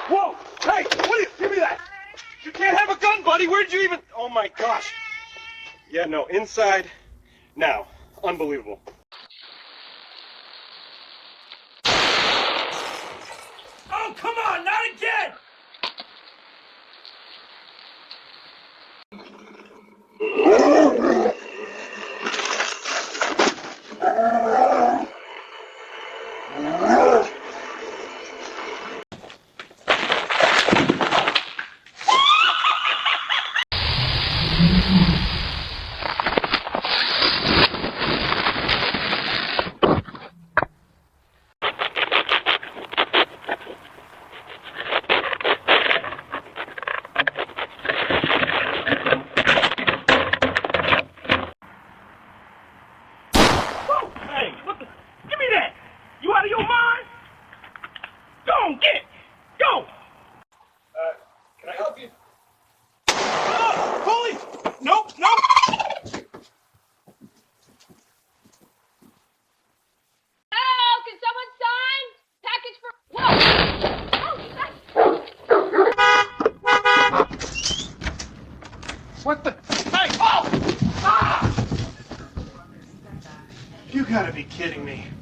Whoa! Hey, what are you? Give me that! You can't have a gun, buddy! Where'd you even... Oh my gosh! Yeah, no, inside, now. Unbelievable. Oh, come on, not again! Hey, what the? Give me that! You out of your mind? Go on, get it! Go! Can I help you? Police! Nope, nope! Hello, can someone sign? Package for... Whoa! What the? Hey! Oh! Ah! You gotta be kidding me.